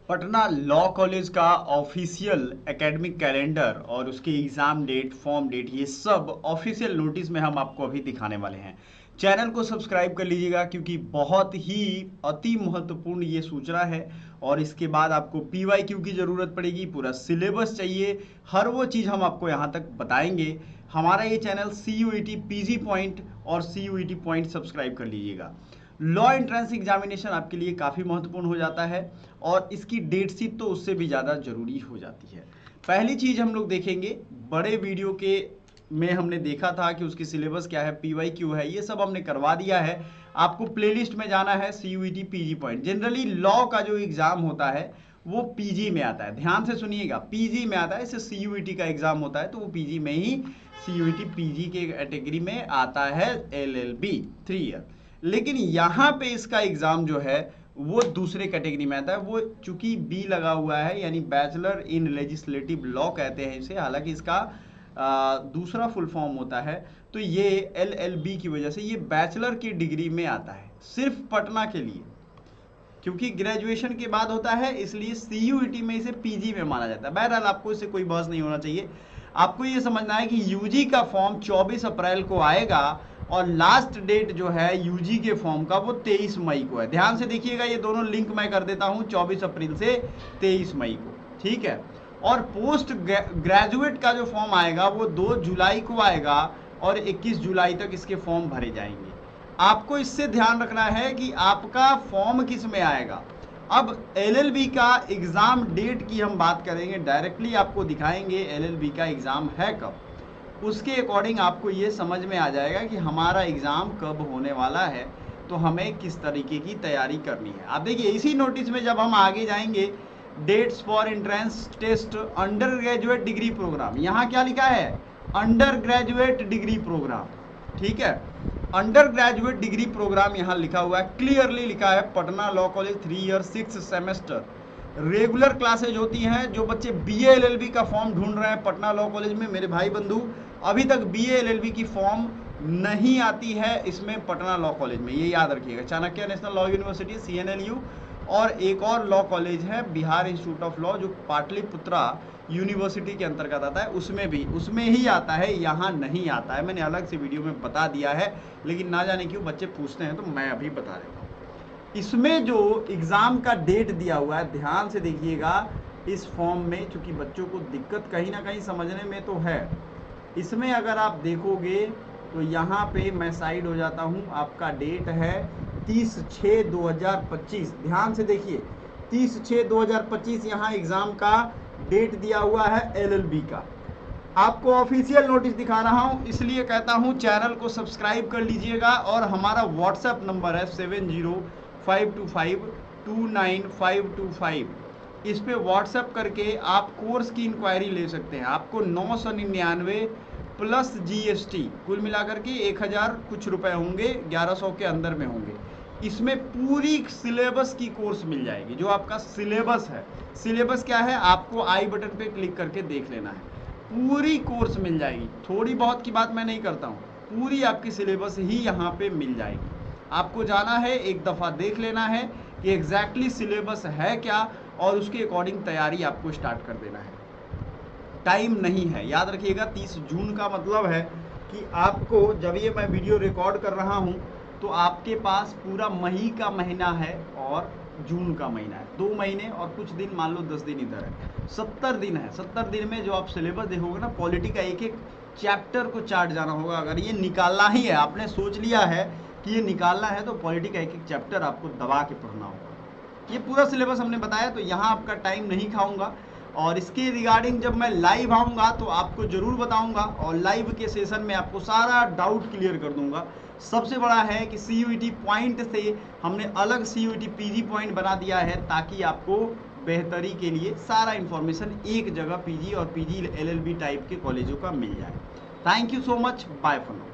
Patna law college का official academic calendar और उसके एग्जाम डेट, फॉर्म डेट, ये सब ऑफिशियल नोटिस में हम आपको अभी दिखाने वाले हैं। चैनल को सब्सक्राइब कर लीजिएगा क्योंकि बहुत ही अति महत्वपूर्ण ये सूचना है। और इसके बाद आपको PYQ की ज़रूरत पड़ेगी, पूरा सिलेबस चाहिए, हर वो चीज़ हम आपको यहाँ तक बताएंगे। हमारा ये चैनल CUET PG पॉइंट और CUET पॉइंट सब्सक्राइब कर लीजिएगा। लॉ एंट्रेंस एग्जामिनेशन आपके लिए काफ़ी महत्वपूर्ण हो जाता है और इसकी डेट शीट तो उससे भी ज़्यादा ज़रूरी हो जाती है। पहली चीज़ हम लोग देखेंगे, बड़े वीडियो के में हमने देखा था कि उसकी सिलेबस क्या है, PYQ है, ये सब हमने करवा दिया है। आपको प्लेलिस्ट में जाना है CUET PG point. Generally law का जो एग्ज़ाम होता है वो PG में आता है, ध्यान से सुनिएगा, PG में आता है। इससे CUET का एग्ज़ाम होता है तो वो PG में ही CUET PG के कैटेगरी में आता है, LLB 3 ईयर। लेकिन यहाँ पे इसका एग्ज़ाम जो है वो दूसरे कैटेगरी में आता है। वो चूंकि बी लगा हुआ है, यानी बैचलर इन लेजिस्लेटिव लॉ कहते हैं इसे, हालांकि इसका दूसरा फुल फॉर्म होता है। तो ये LLB की वजह से ये बैचलर की डिग्री में आता है, सिर्फ पटना के लिए। क्योंकि ग्रेजुएशन के बाद होता है इसलिए CUET में इसे PG में माना जाता है। बहरहाल आपको इससे कोई बहस नहीं होना चाहिए। आपको ये समझना है कि UG का फॉर्म 24 अप्रैल को आएगा और लास्ट डेट जो है UG के फॉर्म का वो 23 मई को है। ध्यान से देखिएगा, ये दोनों लिंक मैं कर देता हूँ, 24 अप्रैल से 23 मई को, ठीक है। और पोस्ट ग्रेजुएट का जो फॉर्म आएगा वो 2 जुलाई को आएगा और 21 जुलाई तक इसके फॉर्म भरे जाएंगे। आपको इससे ध्यान रखना है कि आपका फॉर्म किस में आएगा। अब LLB का एग्ज़ाम डेट की हम बात करेंगे, डायरेक्टली आपको दिखाएंगे LLB का एग्ज़ाम है कब। उसके अकॉर्डिंग आपको ये समझ में आ जाएगा कि हमारा एग्ज़ाम कब होने वाला है, तो हमें किस तरीके की तैयारी करनी है। आप देखिए इसी नोटिस में जब हम आगे जाएंगे, dates for entrance test undergraduate degree programme, यहाँ क्या लिखा है, अंडर ग्रेजुएट डिग्री प्रोग्राम, ठीक है। अंडर ग्रेजुएट डिग्री प्रोग्राम यहाँ लिखा हुआ है, क्लियरली लिखा है, Patna law college 3 year 6 semester regular classes होती हैं। जो बच्चे BA LLB का फॉर्म ढूंढ रहे हैं पटना लॉ कॉलेज में, मेरे भाई बंधु, अभी तक BA LLB की फॉर्म नहीं आती है इसमें पटना लॉ कॉलेज में, ये याद रखिएगा। Chanakya national law university CNLU, और एक और लॉ कॉलेज है बिहार इंस्टीट्यूट ऑफ लॉ जो पाटलिपुत्रा यूनिवर्सिटी के अंतर्गत आता है, उसमें ही आता है, यहाँ नहीं आता है। मैंने अलग से वीडियो में बता दिया है, लेकिन ना जाने क्यों बच्चे पूछते हैं तो मैं अभी बता देता हूँ। इसमें जो एग्ज़ाम का डेट दिया हुआ है, ध्यान से देखिएगा इस फॉर्म में, चूंकि बच्चों को दिक्कत कहीं ना कहीं समझने में तो है। इसमें अगर आप देखोगे तो यहाँ पे मैं साइड हो जाता हूँ, आपका डेट है 30/6/2025। ध्यान से देखिए 30/6/2025 यहाँ एग्ज़ाम का डेट दिया हुआ है LLB का। आपको ऑफिशियल नोटिस दिखा रहा हूँ, इसलिए कहता हूँ चैनल को सब्सक्राइब कर लीजिएगा। और हमारा WhatsApp नंबर है 7052529525। इस पे WhatsApp करके आप कोर्स की इंक्वायरी ले सकते हैं। आपको 999 प्लस GST कुल मिलाकर के 1000 कुछ रुपए होंगे, 1100 के अंदर में होंगे। इसमें पूरी सिलेबस की कोर्स मिल जाएगी। जो आपका सिलेबस है, सिलेबस क्या है आपको आई बटन पे क्लिक करके देख लेना है, पूरी कोर्स मिल जाएगी। थोड़ी बहुत की बात मैं नहीं करता हूँ, पूरी आपकी सिलेबस ही यहाँ पे मिल जाएगी। आपको जाना है, एक दफ़ा देख लेना है कि एग्जैक्टली सिलेबस है क्या, और उसके अकॉर्डिंग तैयारी आपको स्टार्ट कर देना है। टाइम नहीं है, याद रखिएगा 30 जून का मतलब है कि आपको, जब ये मैं वीडियो रिकॉर्ड कर रहा हूँ तो आपके पास पूरा मई का महीना है और जून का महीना है, 2 महीने और कुछ दिन, मान लो 10 दिन इधर है, 70 दिन है। 70 दिन में जो आप सिलेबस देखोगे ना, पॉलिटी का एक एक चैप्टर को चार्ट जाना होगा। अगर ये निकालना ही है, आपने सोच लिया है कि ये निकालना है, तो पॉलिटी का एक एक चैप्टर आपको दबा के पढ़ना होगा। ये पूरा सिलेबस हमने बताया, तो यहाँ आपका टाइम नहीं खाऊंगा। और इसके रिगार्डिंग जब मैं लाइव आऊँगा तो आपको ज़रूर बताऊँगा, और लाइव के सेशन में आपको सारा डाउट क्लियर कर दूँगा। सबसे बड़ा है कि CUET पॉइंट से हमने अलग CUET PG पॉइंट बना दिया है, ताकि आपको बेहतरी के लिए सारा इन्फॉर्मेशन एक जगह PG और PG LLB टाइप के कॉलेजों का मिल जाए। Thank you so much, bye for now.